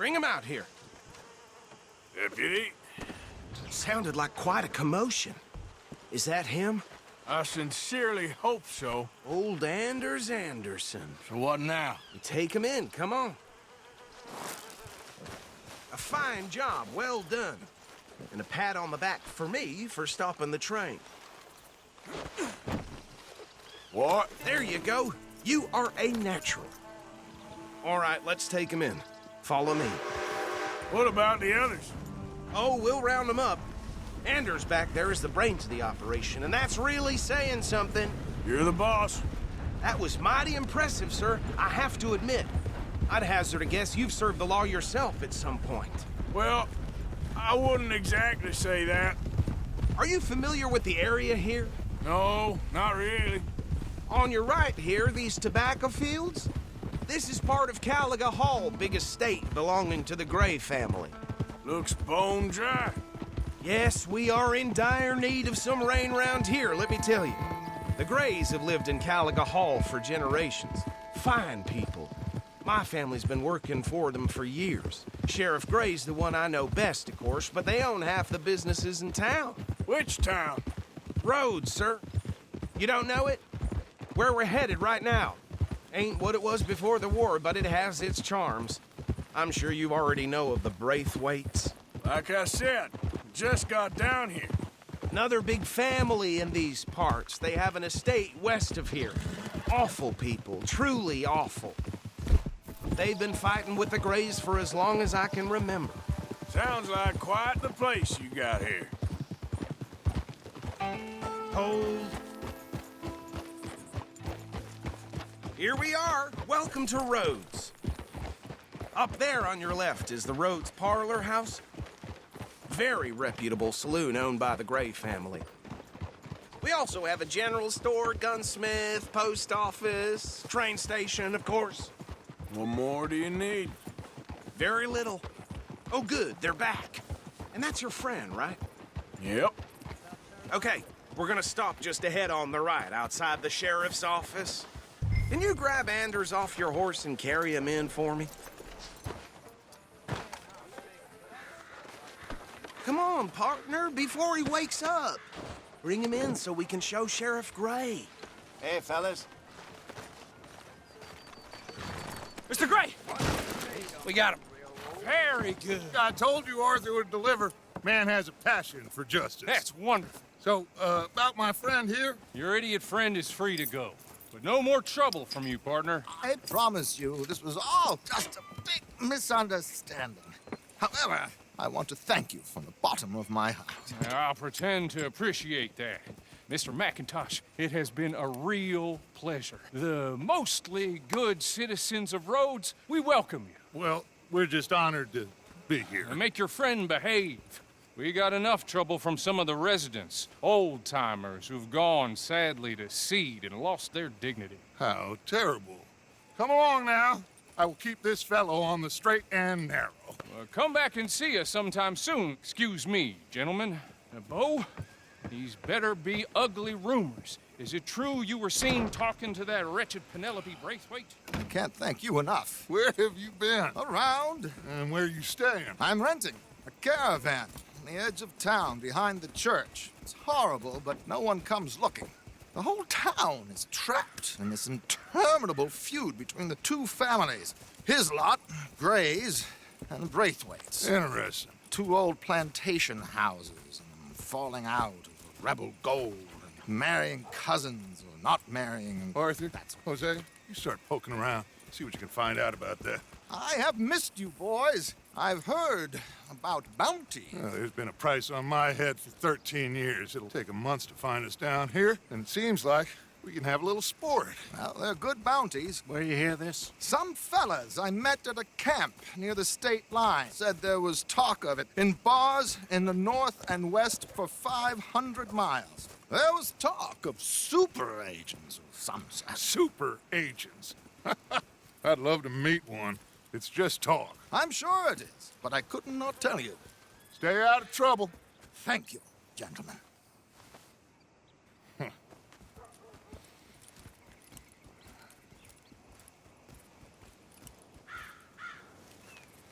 Bring him out here. Deputy, Sounded like quite a commotion. Is that him? I sincerely hope so. Old Anders Anderson. So what now? You take him in, come on. A fine job, well done. And a pat on the back for me for stopping the train. What? There you go. You are a natural. All right, let's take him in. Follow me. What about the others? Oh, we'll round them up. Anders back there is the brains of the operation, and that's really saying something. You're the boss. That was mighty impressive, sir. I have to admit. I'd hazard a guess you've served the law yourself at some point. Well, I wouldn't exactly say that. Are you familiar with the area here? No, not really. On your right here, these tobacco fields? This is part of Caliga Hall, big estate belonging to the Gray family. Looks bone dry. Yes, we are in dire need of some rain round here, let me tell you. The Grays have lived in Caliga Hall for generations. Fine people. My family's been working for them for years. Sheriff Gray's the one I know best, of course, but they own half the businesses in town. Which town? Rhodes, sir. You don't know it? Where we're headed right now. Ain't what it was before the war, but it has its charms. I'm sure you already know of the Braithwaites. Like I said, just got down here. Another big family in these parts. They have an estate west of here. Awful people, truly awful. They've been fighting with the Grays for as long as I can remember. Sounds like quite the place you got here. Hold. Here we are. Welcome to Rhodes. Up there on your left is the Rhodes Parlor House. Very reputable saloon owned by the Gray family. We also have a general store, gunsmith, post office, train station, of course. What more do you need? Very little. Oh, good, they're back. And that's your friend, right? Yep. Okay, we're gonna stop just ahead on the right, outside the sheriff's office. Can you grab Anders off your horse and carry him in for me? Come on, partner, before he wakes up. Bring him in so we can show Sheriff Gray. Hey, fellas. Mr. Gray! We got him. Very good. I told you Arthur would deliver. Man has a passion for justice. That's wonderful. So, about my friend here? Your idiot friend is free to go. But no more trouble from you, partner. I promise you, this was all just a big misunderstanding. However, I want to thank you from the bottom of my heart. I'll pretend to appreciate that. Mr. McIntosh, it has been a real pleasure. The mostly good citizens of Rhodes, we welcome you. Well, we're just honored to be here. And make your friend behave. We got enough trouble from some of the residents, old-timers who've gone, sadly, to seed and lost their dignity. How terrible. Come along now. I will keep this fellow on the straight and narrow. Come back and see us sometime soon. Excuse me, gentlemen. Bo, these better be ugly rumors. Is it true you were seen talking to that wretched Penelope Braithwaite? I can't thank you enough. Where have you been? Around, And where you staying? I'm renting a caravan on the edge of town behind the church. It's horrible, but no one comes looking. The whole town is trapped in this interminable feud between the two families. His lot, Gray's, and Braithwaite's. Interesting. Two old plantation houses and falling out of rebel gold and marrying cousins or not marrying. Arthur, Jose, you start poking around. See what you can find out about that. I have missed you, boys. I've heard about bounty. Well, there's been a price on my head for 13 years. It'll take a month to find us down here, and it seems like we can have a little sport. Well, they're good bounties. Where you hear this? Some fellas I met at a camp near the state line said there was talk of it in bars in the north and west for 500 miles. There was talk of super agents of some sort. Super agents. I'd love to meet one. It's just talk. I'm sure it is, but I couldn't not tell you. Stay out of trouble. Thank you, gentlemen.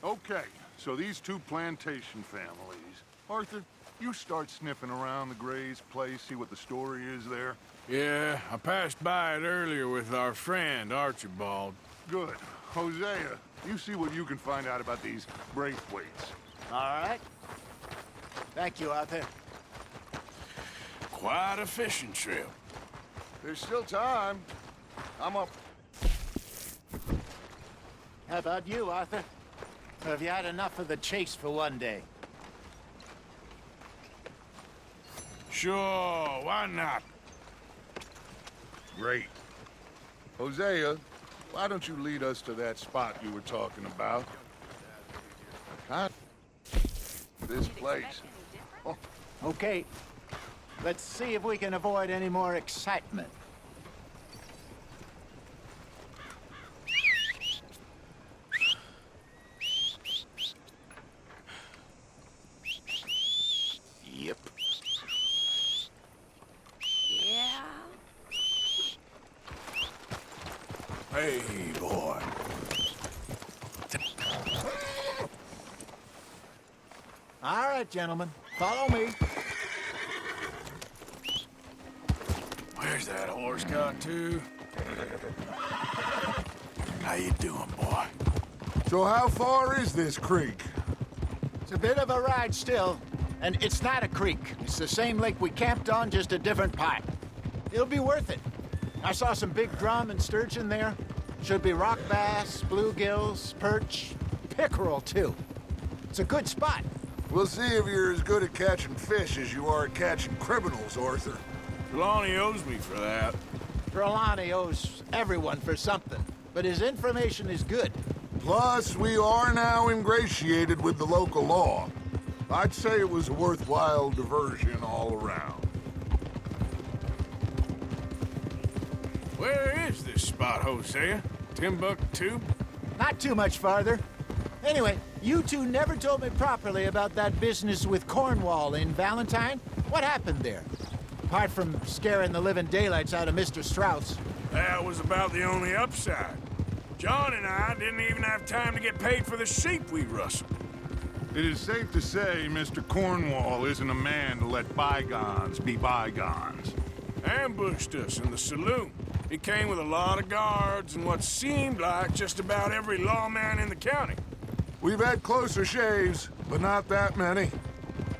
Okay, so these two plantation families. Arthur, you start sniffing around the Gray's place, see what the story is there. Yeah, I passed by it earlier with our friend, Archibald. Good. Hosea, you see what you can find out about these Braithwaites. All right. Thank you, Arthur. Quite a fishing trip. There's still time. I'm up. How about you, Arthur? Or have you had enough of the chase for one day? Sure, why not? Great. Hosea, why don't you lead us to that spot you were talking about? This place. Oh, Okay. Let's see if we can avoid any more excitement. Yep. Yeah. Hey, boy. All right, gentlemen. Follow me. Where's that horse got to? How you doing, boy? so how far is this creek? It's a bit of a ride still, and it's not a creek. It's the same lake we camped on, just a different part. It'll be worth it. I saw some big drum and sturgeon there. Should be rock bass, bluegills, perch, pickerel, too. It's a good spot. We'll see if you're as good at catching fish as you are at catching criminals, Arthur. Trelawney owes me for that. Trelawney owes everyone for something, but his information is good. Plus, we are now ingratiated with the local law. I'd say it was a worthwhile diversion all around. Where is this spot, Hosea? Timbuktu? Not too much farther. Anyway, you two never told me properly about that business with Cornwall in Valentine. What happened there? Apart from scaring the living daylights out of Mr. Strauss. That was about the only upside. John and I didn't even have time to get paid for the sheep we rustled. It is safe to say Mr. Cornwall isn't a man to let bygones be bygones. Ambushed us in the saloon. He came with a lot of guards and what seemed like just about every lawman in the county. We've had closer shaves, but not that many.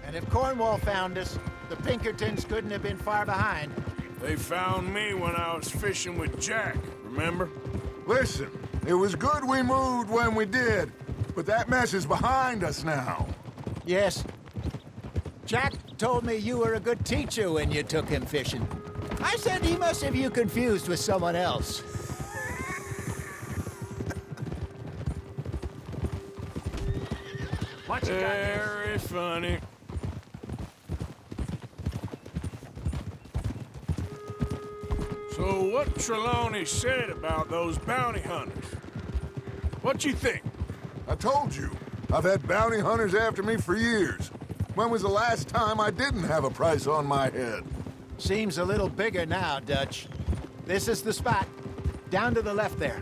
And if Cornwall found us, the Pinkertons couldn't have been far behind. They found me when I was fishing with Jack, remember? Listen, it was good we moved when we did, but that mess is behind us now. Yes. Jack told me you were a good teacher when you took him fishing. I said he must have you confused with someone else. What you got there? Very funny. So what Trelawney said about those bounty hunters? What you think? I told you, I've had bounty hunters after me for years. When was the last time I didn't have a price on my head? Seems a little bigger now, Dutch. This is the spot. Down to the left there.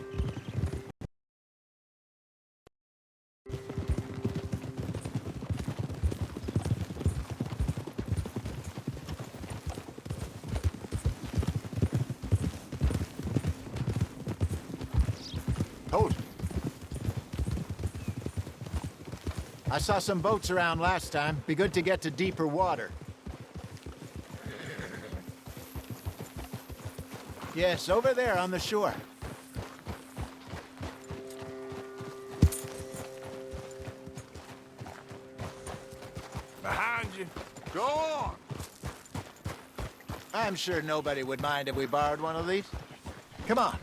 Hold. I saw some boats around last time. Be good to get to deeper water. Yes, over there on the shore. Behind you. Go on! I'm sure nobody would mind if we borrowed one of these. Come on.